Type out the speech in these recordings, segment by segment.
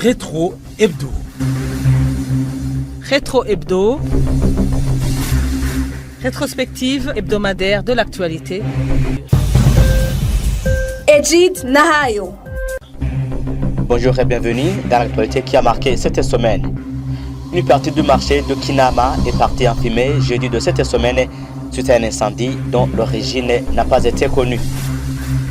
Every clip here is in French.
Rétro Hebdo. Rétro Hebdo. Rétrospective hebdomadaire de l'actualité. Egid Nahayo. Bonjour et bienvenue dans l'actualité qui a marqué cette semaine. Une partie du marché de Kinama est partie en fumée jeudi de cette semaine suite à un incendie dont l'origine n'a pas été connue.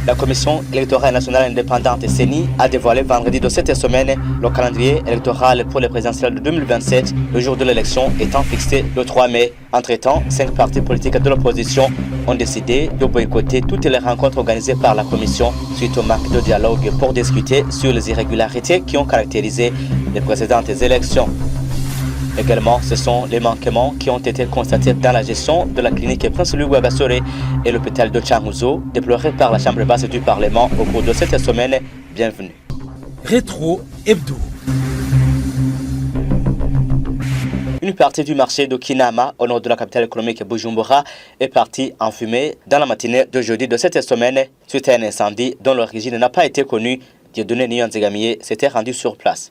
La Commission électorale nationale indépendante CENI a dévoilé vendredi de cette semaine le calendrier électoral pour les présidentielles de 2027, le jour de l'élection étant fixé le 3 mai. Entre-temps, 5 partis politiques de l'opposition ont décidé de boycotter toutes les rencontres organisées par la Commission suite au manque de dialogue pour discuter sur les irrégularités qui ont caractérisé les précédentes élections. Également, ce sont les manquements qui ont été constatés dans la gestion de la clinique Prince Louis Rwagasore et l'hôpital de Cankuzo, déplorés par la Chambre basse du Parlement au cours de cette semaine. Bienvenue. Rétro Hebdo. Une partie du marché de Kinama, au nord de la capitale économique Bujumbura, est partie en fumée dans la matinée de jeudi de cette semaine suite à un incendie dont l'origine n'a pas été connue. Dieudonné Nyanzegamiye s'était rendu sur place.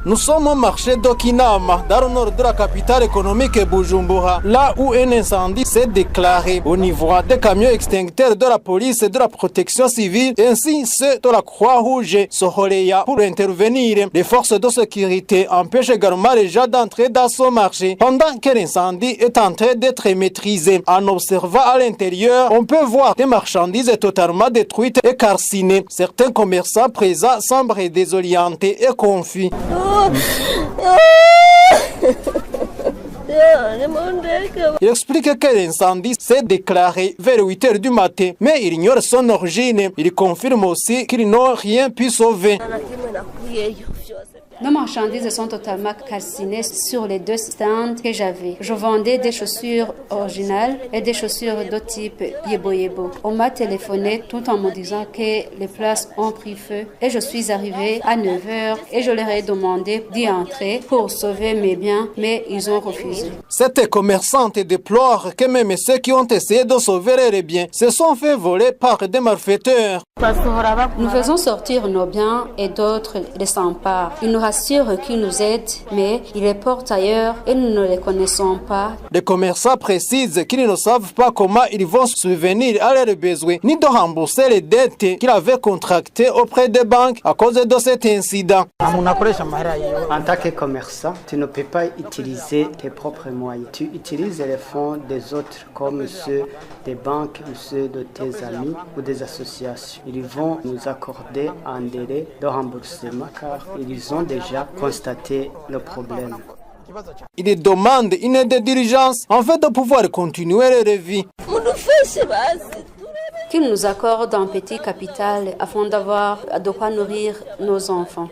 Nous sommes au marché d'Okinama, dans le nord de la capitale économique Bujumbura, là où un incendie s'est déclaré au niveau des camions extincteurs de la police et de la protection civile, ainsi ceux de la Croix-Rouge Soholeya pour intervenir. Les forces de sécurité empêchent également les gens d'entrer dans ce marché pendant que l'incendie est en train d'être maîtrisé. En observant à l'intérieur, on peut voir des marchandises totalement détruites et calcinées. Certains commerçants présents semblent désorientés et confus. Il explique que l'incendie s'est déclaré vers 8 h du matin, mais il ignore son origine. Il confirme aussi qu'ils n'ont rien pu sauver. Nos marchandises sont totalement calcinées sur les 2 stands que j'avais. Je vendais des chaussures originales et des chaussures de type Yebo. On m'a téléphoné tout en me disant que les places ont pris feu et je suis arrivée à 9 h et je leur ai demandé d'y entrer pour sauver mes biens, mais ils ont refusé. Cette commerçante déplore que même ceux qui ont essayé de sauver leurs biens se sont fait voler par des malfaiteurs. Nous faisons sortir nos biens et d'autres les s'emparent. Ils nous rassurent qu'ils nous aident, mais ils les portent ailleurs et nous ne les connaissons pas. Les commerçants précisent qu'ils ne savent pas comment ils vont subvenir à leurs besoins, ni de rembourser les dettes qu'ils avaient contractées auprès des banques à cause de cet incident. En tant que commerçant, tu ne peux pas utiliser tes propres moyens. Tu utilises les fonds des autres comme ceux des banques ou ceux de tes amis ou des associations. Ils vont nous accorder un délai de remboursement car ils ont déjà constaté le problème. Ils demandent une aide d'urgence afin de pouvoir continuer leur vie. Qu'ils nous accordent un petit capital afin d'avoir de quoi nourrir nos enfants.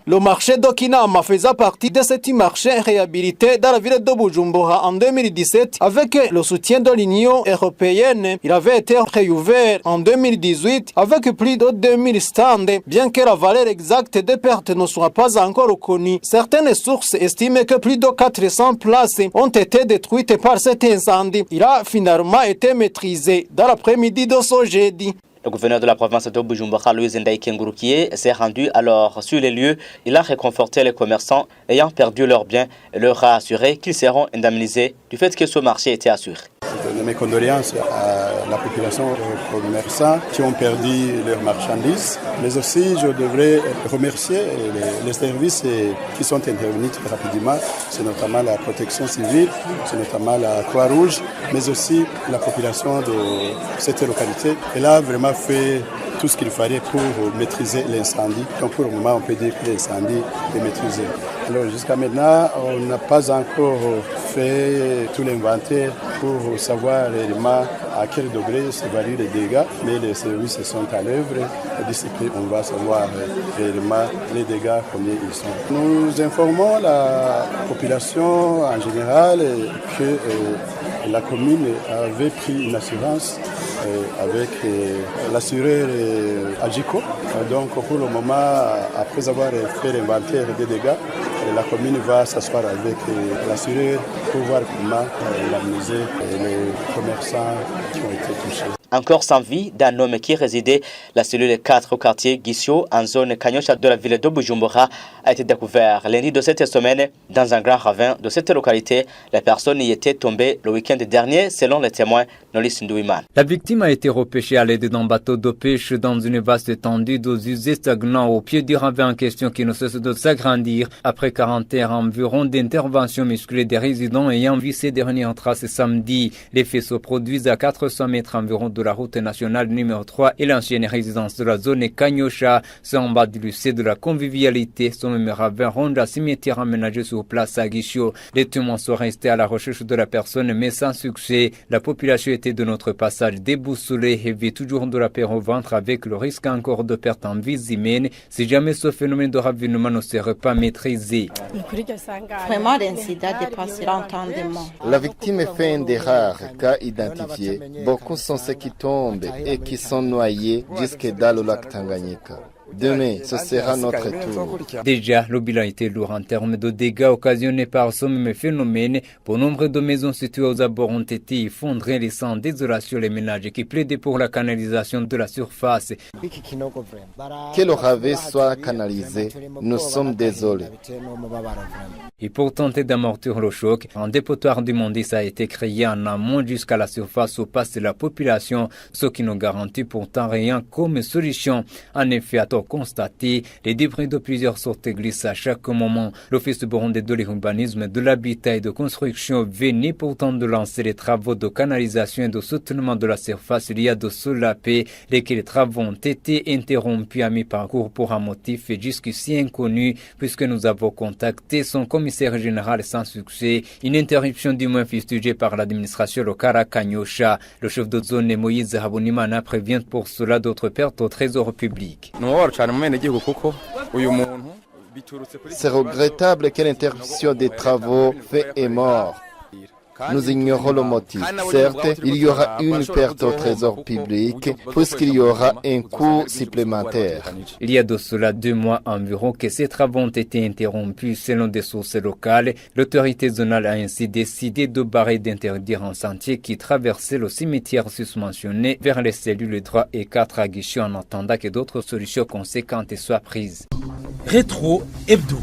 Le marché d'Okinama faisait partie de cet marché réhabilité dans la ville de Bujumbura en 2017 avec le soutien de l'Union européenne. Il avait été réouvert en 2018 avec plus de 2000 stands, bien que la valeur exacte des pertes ne soit pas encore connue. Certaines sources estiment que plus de 400 places ont été détruites par cet incendie. Il a finalement été maîtrisé dans l'après-midi de ce jeudi. Le gouverneur de la province de Bujumbura, Louis Ndaï Ngurukiye, s'est rendu alors sur les lieux. Il a réconforté les commerçants ayant perdu leurs biens et leur a assuré qu'ils seront indemnisés du fait que ce marché était assuré. Je donne mes condoléances à la population, aux commerçants qui ont perdu leurs marchandises. Mais aussi, je devrais remercier les services qui sont intervenus très rapidement. C'est notamment la protection civile, c'est notamment la Croix-Rouge, mais aussi la population de cette localité. Elle a vraiment fait tout ce qu'il fallait pour maîtriser l'incendie. Donc pour le moment, on peut dire que l'incendie est maîtrisé. Alors jusqu'à maintenant, on n'a pas encore fait tout l'inventaire pour savoir réellement à quel degré se varient les dégâts, mais les services sont à l'œuvre. D'ici peu, on va savoir réellement les dégâts, combien ils sont. Nous informons la population en général que la commune avait pris une assurance avec l'assureur Agico. Donc pour le moment, après avoir fait l'inventaire des dégâts, la commune va s'asseoir avec l'assureur pour voir comment indemniser les commerçants qui ont été touchés. encore sans vie d'un homme qui résidait la cellule 4 au quartier Guissio en zone Kanyosha de la ville de Bujumbura a été découvert lundi de cette semaine dans un grand ravin de cette localité. La personne y était tombée le week-end dernier selon les témoins Nolis Ndouiman. La victime a été repêchée à l'aide d'un bateau de pêche dans une vaste étendue d'eaux usées stagnant au pied du ravin en question qui ne cesse de s'agrandir après 40 heures environ d'intervention musclée des résidents ayant vu ces dernières traces samedi. Les faits se produisent à 400 mètres environ de la route nationale numéro 3 et l'ancienne résidence de la zone Kanyosha. C'est en bas du lycée de la convivialité. Ce même ravin ronde la cimetière aménagé sur place à Guichio. Les témoins sont restés à la recherche de la personne mais sans succès. La population était de notre passage déboussolée et vit toujours de la peur au ventre avec le risque encore de perte en vie humaine si jamais ce phénomène de ravinement ne serait pas maîtrisé. Vraiment, l'incident dépasse l'entendement. La victime fait un des rares cas identifiés. Beaucoup sont ceux qui tombent et qui sont noyés jusque dans le lac Tanganyika. Demain, ce sera notre tour. Déjà, le bilan était lourd en termes de dégâts occasionnés par ce même phénomène. Pour nombre de maisons situées aux abords ont été effondrées, laissant en désolation les ménages qui plaidaient pour la canalisation de la surface. Que le ravin soit canalisé, nous sommes désolés. Et pour tenter d'amortir le choc, un dépotoir d'immondices a été créé en amont jusqu'à la surface où passe la population, ce qui ne garantit pourtant rien comme solution. En effet, à tort constaté, les débris de plusieurs sortes glissent à chaque moment. L'Office burundais de l'urbanisme, de l'habitat et de construction venait pourtant de lancer les travaux de canalisation et de soutenement de la surface il y a de cela peu, lesquels travaux ont été interrompus à mi-parcours pour un motif jusqu'ici inconnu, puisque nous avons contacté son commissaire général sans succès. Une interruption du moins fustigée par l'administration locale à Kanyosha. Le chef de zone Moïse Habonimana prévient pour cela d'autres pertes au trésor public. C'est regrettable que l'interruption des travaux fait est mort. Nous ignorons le motif. Certes, il y aura une perte au trésor public puisqu'il y aura un coût supplémentaire. Il y a de cela 2 mois environ que ces travaux ont été interrompus selon des sources locales. L'autorité zonale a ainsi décidé de barrer d'interdire un sentier qui traversait le cimetière susmentionné vers les cellules 3 et 4 à Guichio en attendant que d'autres solutions conséquentes soient prises. Rétro Hebdo.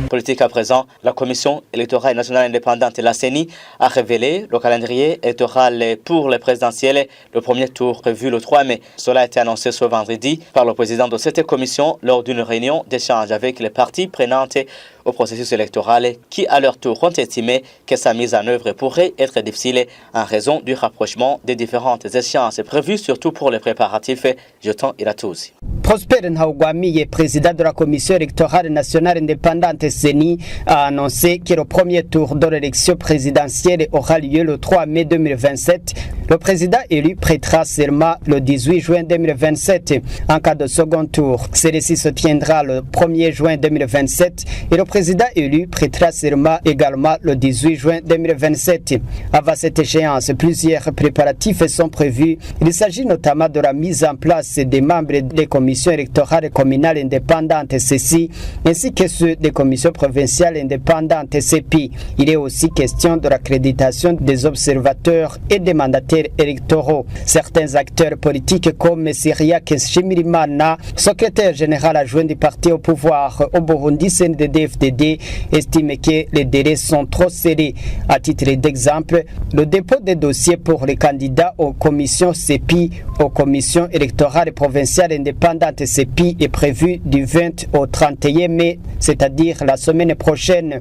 Politique à présent, la Commission électorale nationale indépendante, la CENI, a révélé le calendrier électoral pour les présidentielles. Le premier tour prévu le 3 mai. Cela a été annoncé ce vendredi par le président de cette commission lors d'une réunion d'échange avec les parties prenantes au processus électoral qui, à leur tour, ont estimé que sa mise en œuvre pourrait être difficile en raison du rapprochement des différentes échéances prévues, surtout pour les préparatifs. Jeton Iratuzi. Prosper Ntahogwamiye, président de la Commission électorale nationale indépendante CENI, a annoncé que le premier tour de l'élection présidentielle aura lieu le 3 mai 2027. Le président élu prêtera serment le 18 juin 2027. En cas de second tour, celui-ci se tiendra le 1er juin 2027 et le président élu prêtera serment également le 18 juin 2027. Avant cette échéance, plusieurs préparatifs sont prévus. Il s'agit notamment de la mise en place des membres des commissions électorales communales indépendantes CECI ainsi que ceux des commissions provinciales indépendantes CEPI. Il est aussi question de l'accréditation des observateurs et des mandataires électoraux. Certains acteurs politiques comme Cyriaque Nshimirimana, secrétaire général adjoint du parti au pouvoir au Burundi CNDD-FDD, estiment que les délais sont trop serrés. À titre d'exemple, le dépôt des dossiers pour les candidats aux commissions CEPI, aux commissions électorales provinciales indépendantes CEPI est prévu du 20 au 31 mai, c'est-à-dire la semaine prochaine.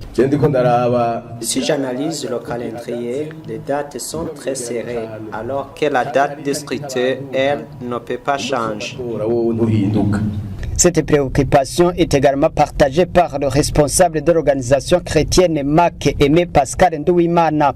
Si j'analyse le calendrier, les dates sont très serrées, alors que la date de scrutin, elle, ne peut pas changer. Cette préoccupation est également partagée par le responsable de l'organisation chrétienne MAC, Aimé Pascal Ndouimana.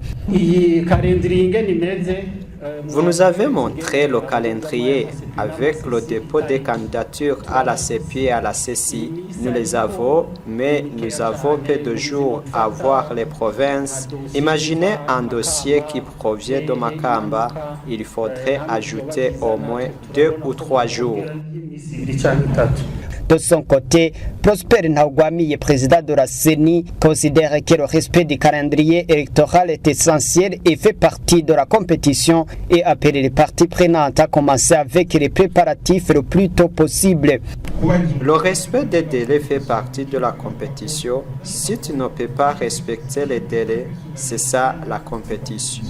Vous nous avez montré le calendrier avec le dépôt des candidatures à la CEPI et à la CECI. Nous les avons, mais nous avons peu de jours à voir les provinces. Imaginez un dossier qui provient de Makamba. Il faudrait ajouter au moins 2 ou 3 jours. De son côté, Prosper Ntagwamiye, président de la CENI, considère que le respect du calendrier électoral est essentiel et fait partie de la compétition et appelle les parties prenantes à commencer avec les préparatifs le plus tôt possible. Le respect des délais fait partie de la compétition. Si tu ne peux pas respecter les délais, c'est ça la compétition.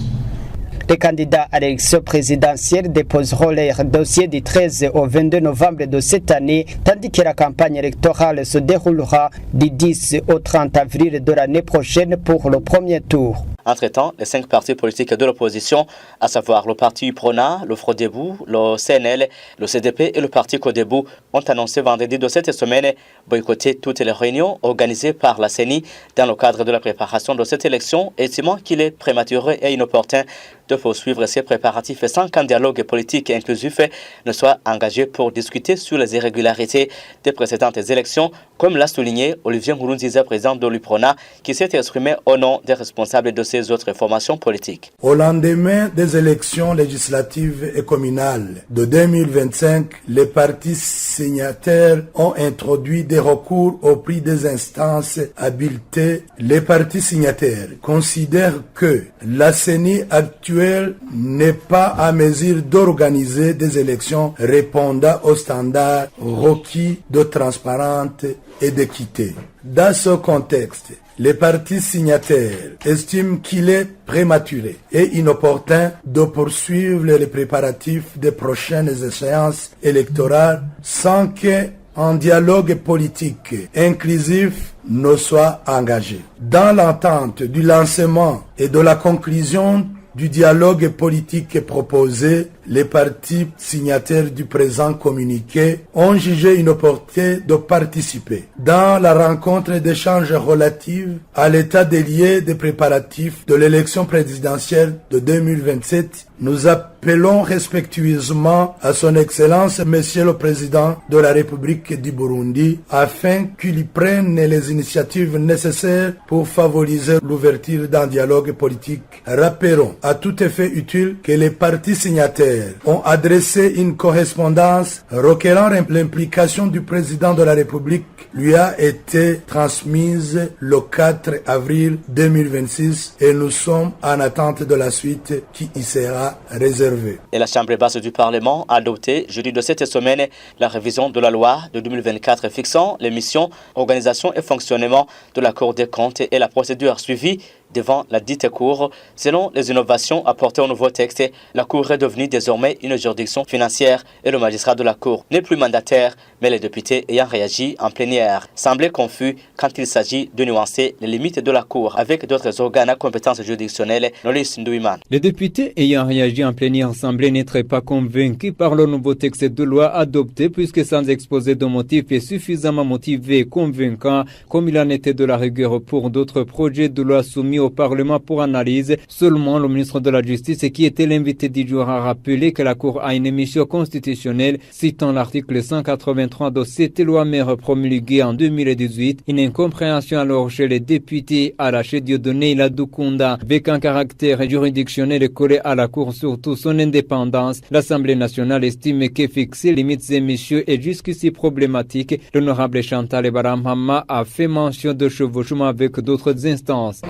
Les candidats à l'élection présidentielle déposeront leur dossier du 13 au 22 novembre de cette année, tandis que la campagne électorale se déroulera du 10 au 30 avril de l'année prochaine pour le premier tour. Entre-temps, les 5 partis politiques de l'opposition, à savoir le parti UPRONA, le FRODEBU, le CNL, le CDP et le parti CODEBU, ont annoncé vendredi de cette semaine boycotter toutes les réunions organisées par la CENI dans le cadre de la préparation de cette élection, estimant qu'il est prématuré et inopportun de poursuivre ces préparatifs sans qu'un dialogue politique inclusif ne soit engagé pour discuter sur les irrégularités des précédentes élections, comme l'a souligné Olivier Nkurunziza, président de l'UPRONA, qui s'est exprimé au nom des responsables de ces autres formations politiques. Au lendemain des élections législatives et communales de 2025, les partis signataires ont introduit des recours au prix des instances habilitées. Les partis signataires considèrent que la CENI actuelle n'est pas à mesure d'organiser des élections répondant aux standards requis de transparence et d'équité. Dans ce contexte, les partis signataires estiment qu'il est prématuré et inopportun de poursuivre les préparatifs des prochaines échéances électorales sans qu'un dialogue politique inclusif ne soit engagé. Dans l'attente du lancement et de la conclusion du dialogue politique proposé, les partis signataires du présent communiqué ont jugé inopportun de participer dans la rencontre d'échanges relative à l'état des lieux des préparatifs de l'élection présidentielle de 2027. Nous appelons respectueusement à son Excellence Monsieur le Président de la République du Burundi afin qu'il prenne les initiatives nécessaires pour favoriser l'ouverture d'un dialogue politique. Rappelons à tout effet utile que les partis signataires ont adressé une correspondance requérant l'implication du président de la République lui a été transmise le 4 avril 2026 et nous sommes en attente de la suite qui y sera réservée. Et la Chambre basse du Parlement a adopté jeudi de cette semaine la révision de la loi de 2024 fixant les missions, organisation et fonctionnement de la Cour des comptes et la procédure suivie devant la dite Cour. Selon les innovations apportées au nouveau texte, la Cour est devenue désormais une juridiction financière et le magistrat de la Cour n'est plus mandataire, mais les députés ayant réagi en plénière semblaient confus quand il s'agit de nuancer les limites de la Cour avec d'autres organes à compétences juridictionnelles. Nolis Ndouiman. Les députés ayant réagi en plénière semblaient n'être pas convaincus par le nouveau texte de loi adopté puisque sans exposé de motifs et suffisamment motivé et convaincant, comme il en était de la rigueur pour d'autres projets de loi soumis au Parlement pour analyse. Seulement le ministre de la Justice, qui était l'invité du jour, a rappelé que la Cour a une mission constitutionnelle, citant l'article 183 de cette loi mère promulguée en 2018. Une incompréhension alors chez les députés à la chef Dieudonné Iladukunda, avec un caractère juridictionnel collé à la Cour, surtout son indépendance. L'Assemblée nationale estime que fixer limites et missions est jusqu'ici problématique. L'honorable Chantal Baramhama a fait mention de chevauchement avec d'autres instances.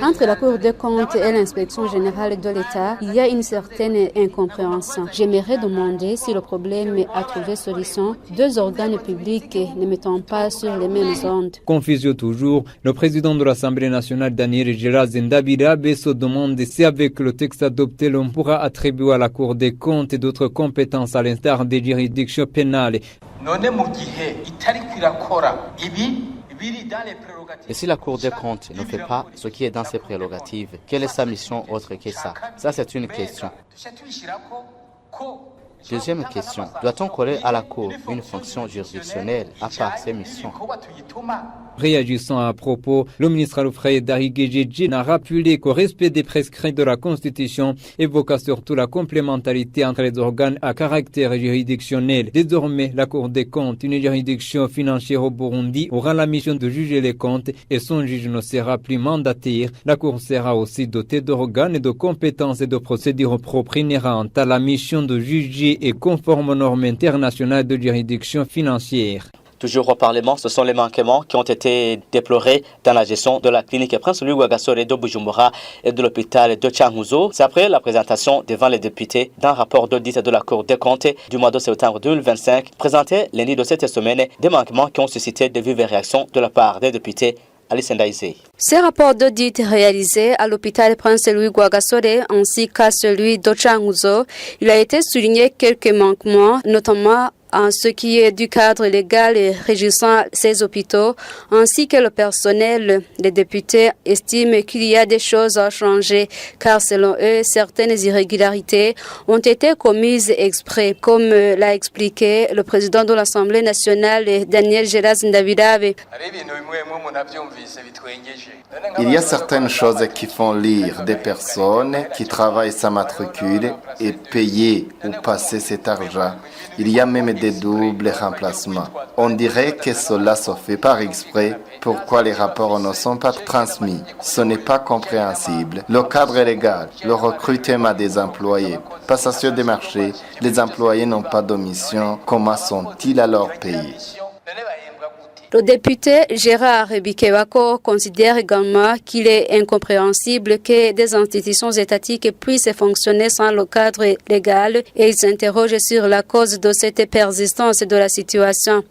Entre la Cour des comptes et l'inspection générale de l'État, il y a une certaine incompréhension. J'aimerais demander si le problème a trouvé solution, deux organes publics ne mettant pas sur les mêmes ondes. Confusion toujours, le président de l'Assemblée nationale, Daniel Gérard Zendabirabe, se demande si avec le texte adopté, l'on pourra attribuer à la Cour des comptes et d'autres compétences à l'instar des juridictions pénales. Et si la Cour des comptes ne fait pas ce qui est dans ses prérogatives, quelle est sa mission autre que ça? Ça, c'est une question. Deuxième question, doit-on coller à la Cour une fonction juridictionnelle à part ses missions? Réagissant à propos, le ministre Alfred Dariguéjedji a rappelé qu'au respect des prescrits de la Constitution évoqua surtout la complémentarité entre les organes à caractère juridictionnel. Désormais, la Cour des comptes, une juridiction financière au Burundi, aura la mission de juger les comptes et son juge ne sera plus mandataire. La Cour sera aussi dotée d'organes et de compétences et de procédures propres inhérentes à la mission de juger technologie est conforme aux normes internationales de juridiction financière. Toujours au Parlement, ce sont les manquements qui ont été déplorés dans la gestion de la clinique Prince Louis Rwagasore de Bujumbura et de l'hôpital de Cankuzo. C'est après la présentation devant les députés d'un rapport d'audit de la Cour des comptes du mois de septembre 2025, présenté lundi de cette semaine, des manquements qui ont suscité de vives réactions de la part des députés. Ce rapport d'audit réalisé à l'hôpital Prince Louis Rwagasore ainsi qu'à celui de Cankuzo, il a été souligné quelques manquements, notamment en ce qui est du cadre légal régissant ces hôpitaux, ainsi que le personnel. Les députés estiment qu'il y a des choses à changer, car selon eux, certaines irrégularités ont été commises exprès, comme l'a expliqué le président de l'Assemblée nationale, Daniel Geras Ndabirabe. Il y a certaines choses qui font lire des personnes qui travaillent sans matricule et payer ou passer cet argent. Il y a même des doubles remplacements. On dirait que cela se fait par exprès. Pourquoi les rapports ne sont pas transmis? Ce n'est pas compréhensible. Le cadre légal, le recrutement des employés, passation des marchés, les employés n'ont pas de mission. Comment sont-ils alors payés? Le député Gérard Bikewako considère également qu'il est incompréhensible que des institutions étatiques puissent fonctionner sans le cadre légal et il s'interroge sur la cause de cette persistance de la situation.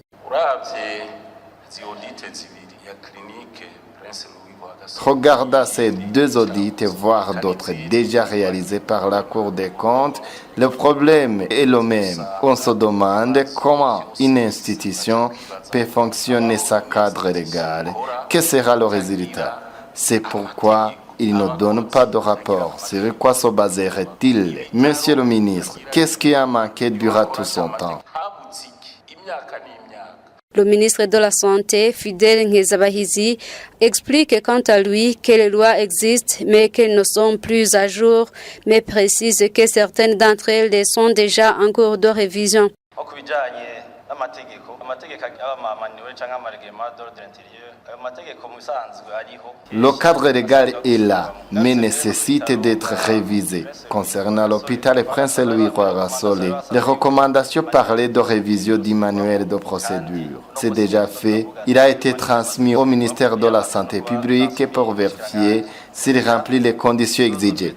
Regardant ces deux audits, voire d'autres déjà réalisés par la Cour des comptes, le problème est le même. On se demande comment une institution peut fonctionner sans cadre légal. Que sera le résultat? C'est pourquoi il ne donne pas de rapport. Sur quoi se baserait-il? Monsieur le ministre, qu'est-ce qui a manqué durant tout son temps? Le ministre de la Santé, Fidèle Nkezabahizi, explique quant à lui que les lois existent mais qu'elles ne sont plus à jour, mais précise que certaines d'entre elles sont déjà en cours de révision. Le cadre légal est là, mais nécessite d'être révisé. Concernant l'hôpital Prince Louis Rwagasore, les recommandations parlaient de révision du manuel de procédure. C'est déjà fait. Il a été transmis au ministère de la Santé publique pour vérifier s'il remplit les conditions exigées.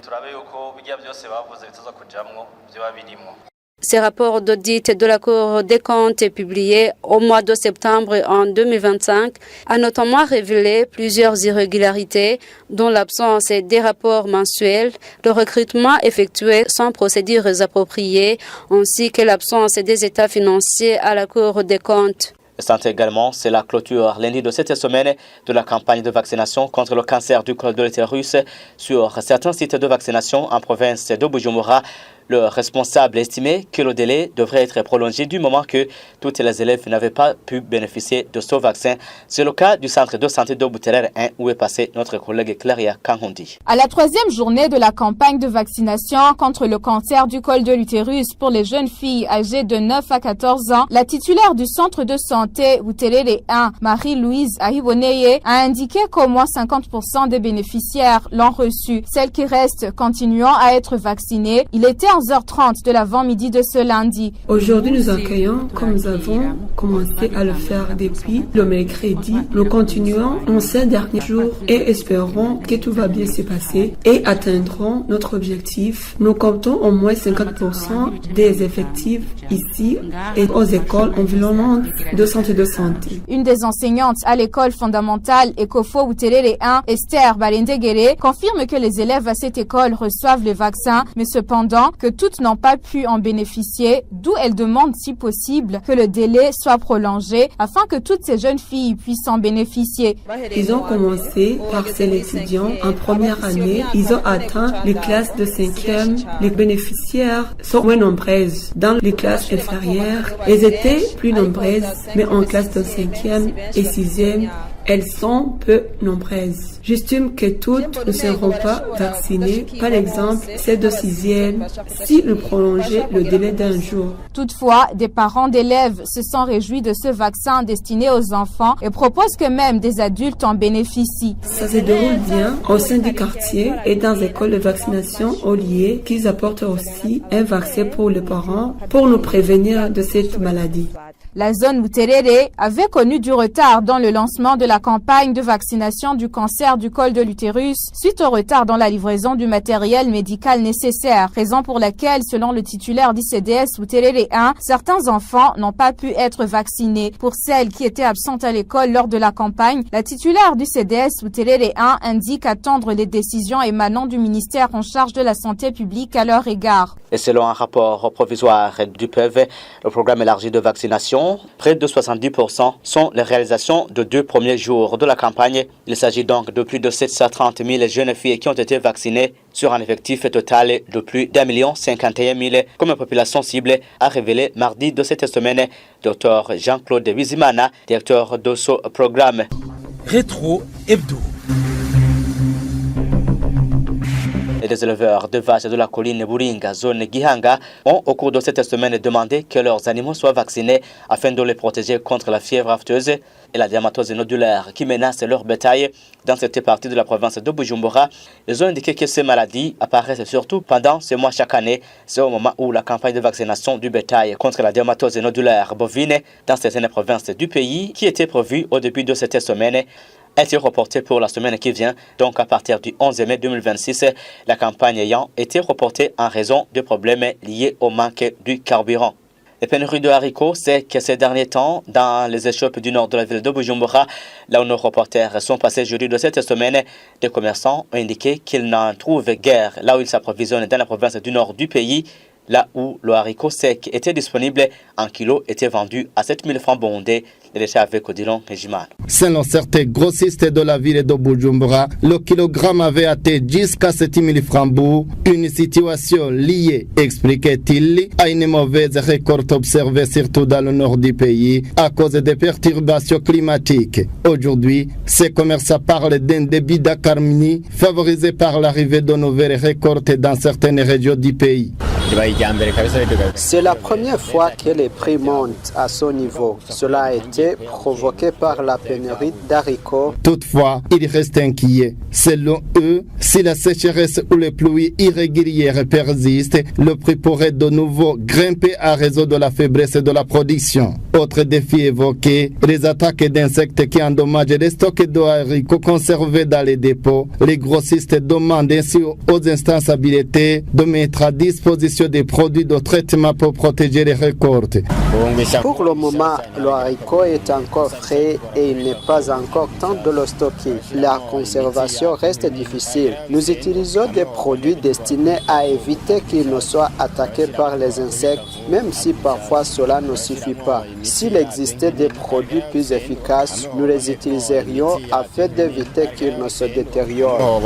Ce rapport d'audit de la Cour des comptes publié au mois de septembre en 2025 a notamment révélé plusieurs irrégularités, dont l'absence des rapports mensuels, le recrutement effectué sans procédures appropriées, ainsi que l'absence des états financiers à la Cour des comptes. C'est également, c'est la clôture lundi de cette semaine de la campagne de vaccination contre le cancer du col de l'utérus sur certains sites de vaccination en province de Bujumbura. Le responsable estimait que le délai devrait être prolongé du moment que tous les élèves n'avaient pas pu bénéficier de ce vaccin. C'est le cas du centre de santé de Buterere 1 où est passé notre collègue Claria Kanhondi. À la 3e journée de la campagne de vaccination contre le cancer du col de l'utérus pour les jeunes filles âgées de 9 à 14 ans, la titulaire du centre de santé Buterere 1, Marie-Louise Ahiboneye, a indiqué qu'au moins 50% des bénéficiaires l'ont reçu. Celles qui restent continuant à être vaccinées, il était 11h30 de l'avant-midi de ce lundi. Aujourd'hui, nous accueillons, comme nous avons commencé à le faire depuis le mercredi. Nous continuons en ces derniers jours et espérons que tout va bien se passer et atteindrons notre objectif. Nous comptons au moins 50% des effectifs ici et aux écoles environnantes de centres de santé. Une des enseignantes à l'école fondamentale Ekofo Buterere 1, Esther Balendegere, confirme que les élèves à cette école reçoivent le vaccin, mais cependant que toutes n'ont pas pu en bénéficier, d'où elle demande si possible que le délai soit prolongé afin que toutes ces jeunes filles puissent en bénéficier. Ils ont commencé par ces étudiants en première année. Ils ont atteint les classes de 5e. Les bénéficiaires sont moins nombreuses. Dans les classes inférieures, elles étaient plus nombreuses, mais en classe de 5e et 6e, elles sont peu nombreuses. J'estime que toutes ne seront pas vaccinées, par exemple celles de 6e, si nous prolongeons le délai d'un jour. Toutefois, des parents d'élèves se sont réjouis de ce vaccin destiné aux enfants et proposent que même des adultes en bénéficient. Ça se déroule bien au sein du quartier et dans les écoles de vaccination au lieu qu'ils apportent aussi un vaccin pour les parents pour nous prévenir de cette maladie. La zone Buterere avait connu du retard dans le lancement de la campagne de vaccination du cancer du col de l'utérus suite au retard dans la livraison du matériel médical nécessaire, raison pour laquelle, selon le titulaire du CDS Buterere 1, certains enfants n'ont pas pu être vaccinés. Pour celles qui étaient absentes à l'école lors de la campagne, la titulaire du CDS Buterere 1 indique attendre les décisions émanant du ministère en charge de la santé publique à leur égard. Et selon un rapport provisoire du PEV, le programme élargi de vaccination, près de 70% sont les réalisations de 2 premiers jours de la campagne. Il s'agit donc de plus de 730 000 jeunes filles qui ont été vaccinées sur un effectif total de plus d'1,51 comme population cible, a révélé mardi de cette semaine Dr Jean-Claude Bizimana, directeur de ce programme. Rétro Hebdo. Les éleveurs de vaches de la colline Buringa, zone Gihanga, ont au cours de cette semaine demandé que leurs animaux soient vaccinés afin de les protéger contre la fièvre afteuse et la dermatose nodulaire qui menace leur bétail dans cette partie de la province de Bujumbura. Ils ont indiqué que ces maladies apparaissent surtout pendant ce mois chaque année. C'est au moment où la campagne de vaccination du bétail contre la dermatose nodulaire bovine dans certaines provinces du pays, qui était prévue au début de cette semaine, a été reportée pour la semaine qui vient, donc à partir du 11 mai 2026, la campagne ayant été reportée en raison de problèmes liés au manque du carburant. Les pénuries de haricots, c'est que ces derniers temps, dans les échoppes du nord de la ville de Bujumbura, là où nos reporters sont passés jeudi de cette semaine, des commerçants ont indiqué qu'ils n'en trouvent guère là où ils s'approvisionnent dans la province du nord du pays. Là où le haricot sec était disponible, un kilo était vendu à 7 000 francs bondés. Les détails avec Odilon Régiman. Selon certains grossistes de la ville de Bujumbura, le kilogramme avait atteint jusqu'à 7 000 francs. Une situation liée, expliquait-il, à une mauvaise récolte observée surtout dans le nord du pays à cause des perturbations climatiques. Aujourd'hui, ces commerçants parlent d'un débit d'acarmini favorisé par l'arrivée de nouvelles récoltes dans certaines régions du pays. C'est la première fois que les prix montent à ce niveau. Cela a été provoqué par la pénurie d'haricots. Toutefois, ils restent inquiets. Selon eux, si la sécheresse ou les pluies irrégulières persistent, le prix pourrait de nouveau grimper à raison de la faiblesse de la production. Autre défi évoqué, les attaques d'insectes qui endommagent les stocks de haricots conservés dans les dépôts. Les grossistes demandent ainsi aux instances habilitées de mettre à disposition des produits de traitement pour protéger les récoltes. Pour le moment, le haricot est encore frais et il n'est pas encore temps de le stocker. La conservation reste difficile. Nous utilisons des produits destinés à éviter qu'il ne soit attaqué par les insectes, même si parfois cela ne suffit pas. S'il existait des produits plus efficaces, nous les utiliserions afin d'éviter qu'ils ne se détériorent.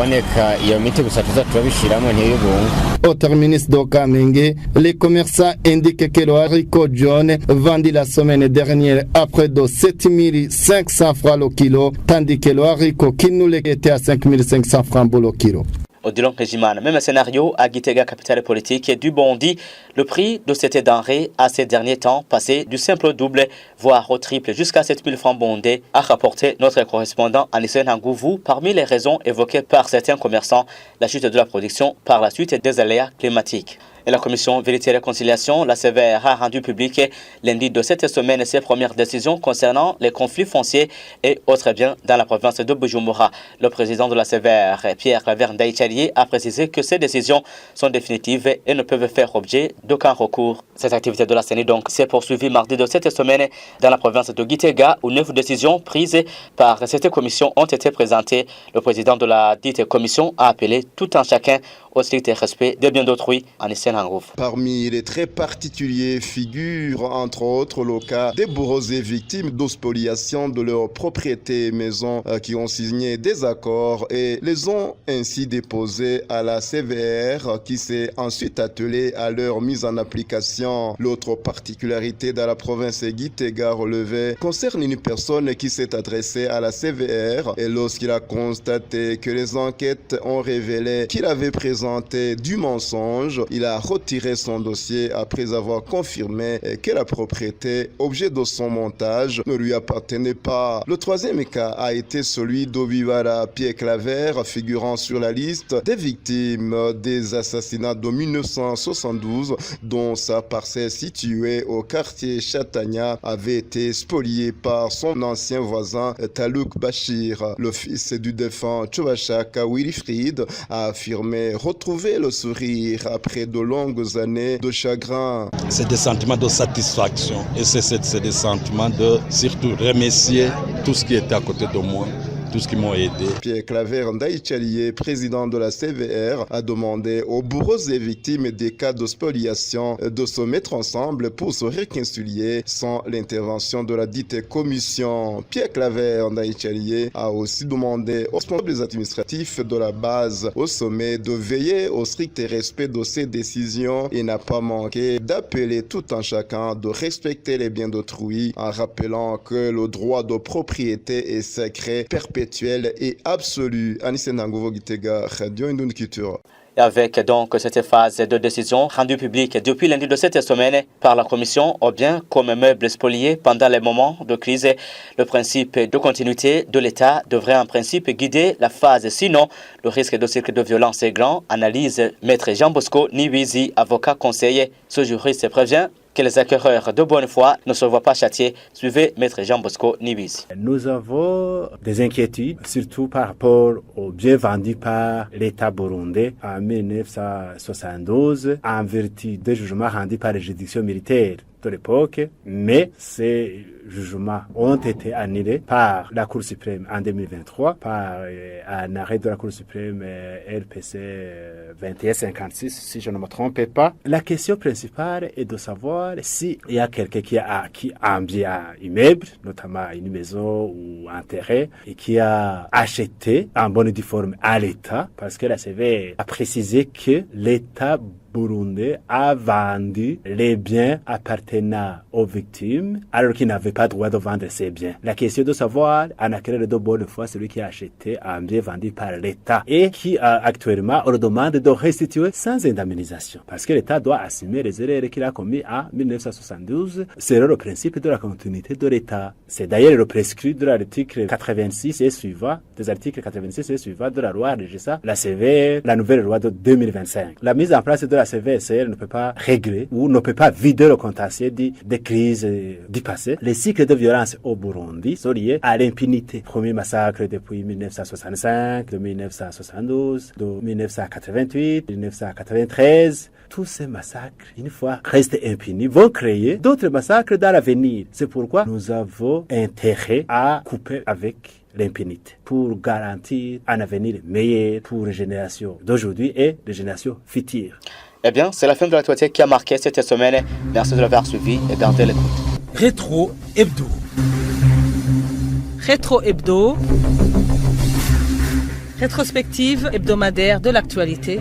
Au terminus d'Okamenge, les commerçants indiquent que le haricot jaune vendu la semaine dernière à près de 7 500 francs le kilo, tandis que le haricot kinoulé était à 5 500 francs le kilo. Odilon Régiman, même scénario à Gitega, capitale politique du Bondi. Le prix de cette denrée a ces derniers temps passé du simple au double, voire au triple, jusqu'à 7 000 francs bondés, a rapporté notre correspondant Anissé Nangouvou. Parmi les raisons évoquées par certains commerçants, la chute de la production par la suite des aléas climatiques. Et la commission Vérité et Réconciliation, la CVR, a rendu public lundi de cette semaine ses premières décisions concernant les conflits fonciers et autres biens dans la province de Bujumbura. Le président de la CVR, Pierre Claver Ndaïchalié, a précisé que ces décisions sont définitives et ne peuvent faire objet d'aucun recours. Cette activité de la CENI donc s'est poursuivie mardi de cette semaine dans la province de Gitega, où 9 décisions prises par cette commission ont été présentées. Le président de la dite commission a appelé tout un chacun au strict respect des biens d'autrui en Issène-Hangouf. Parmi les traits particuliers figurent entre autres le cas des bourreaux et victimes de spoliation de leurs propriétés et maisons qui ont signé des accords et les ont ainsi déposés à la CVR qui s'est ensuite attelée à leur mise en application. L'autre particularité dans la province Gitega relevée concerne une personne qui s'est adressée à la CVR et lorsqu'il a constaté que les enquêtes ont révélé qu'il avait présenté du mensonge, il a retiré son dossier après avoir confirmé que la propriété, objet de son montage, ne lui appartenait pas. Le troisième cas a été celui d'Obivara Pierre Claver, figurant sur la liste des victimes des assassinats de 1972, dont sa parcelle située au quartier Chatagna avait été spoliée par son ancien voisin Talouk Bachir. Le fils du défunt Chobachaka Wilfried a affirmé retrouver le sourire après de longues années de chagrin. C'est des sentiments de satisfaction et c'est des sentiments de surtout remercier tout ce qui était à côté de moi, tout ce qui m'ont aidé. Pierre Claver Ndaïchalié, président de la CVR, a demandé aux bourreaux et victimes des cas de spoliation de se mettre ensemble pour se réconcilier sans l'intervention de la dite commission. Pierre Claver Ndaïchalié a aussi demandé aux responsables administratifs de la base au sommet de veiller au strict respect de ces décisions et n'a pas manqué d'appeler tout un chacun de respecter les biens d'autrui en rappelant que le droit de propriété est sacré, perpétuel et absolu. Anissé Nangovo Gitega, Radio Indun Culture. Et avec donc cette phase de décision rendue publique depuis lundi de cette semaine par la Commission aux biens comme meubles spoliés pendant les moments de crise, le principe de continuité de l'État devrait en principe guider la phase. Sinon, le risque de cycle de violence est grand, analyse Maître Jean Bosco Niwizi, avocat conseiller. Ce juriste prévient que les acquéreurs de bonne foi ne se voient pas châtiés. Suivez Maître Jean Bosco Niwizi. Nous avons des inquiétudes, surtout par rapport aux biens vendus par l'État burundais en 1972 en vertu des jugements rendus par les juridictions militaires de l'époque, mais ces jugements ont été annulés par la Cour suprême en 2023 par un arrêt de la Cour suprême RPC 2156, si je ne me trompe pas. La question principale est de savoir s'il y a quelqu'un qui a acquis un bien immeuble, notamment une maison ou un terrain, et qui a acheté en bonne et due forme à l'État, parce que la CV a précisé que l'État burundais a vendu les biens appartenant aux victimes alors qu'il n'avait pas droit de vendre ces biens. La question de savoir, en acquéreur de bonne foi, celui qui a acheté un bien vendu par l'État et qui actuellement on demande de restituer sans indemnisation. Parce que l'État doit assumer les erreurs qu'il a commises en 1972 selon le principe de la continuité de l'État. C'est d'ailleurs le prescrit de l'article 86 et suivant, des articles 86 et suivants de la loi régissant la CVR, la nouvelle loi de 2025. La mise en place de la CVSR ne peut pas régler ou ne peut pas vider le contentieux des crises du passé. Les cycles de violence au Burundi sont liés à l'impunité. Premier massacre depuis 1965, de 1972, de 1988, 1993. Tous ces massacres, une fois restés impunis, vont créer d'autres massacres dans l'avenir. C'est pourquoi nous avons intérêt à couper avec l'impunité pour garantir un avenir meilleur pour les générations d'aujourd'hui et les générations futures. Eh bien, c'est la fin de l'actualité qui a marqué cette semaine. Merci de l'avoir suivi et gardez l'écoute. Rétro Hebdo. Rétro Hebdo. Rétrospective hebdomadaire de l'actualité.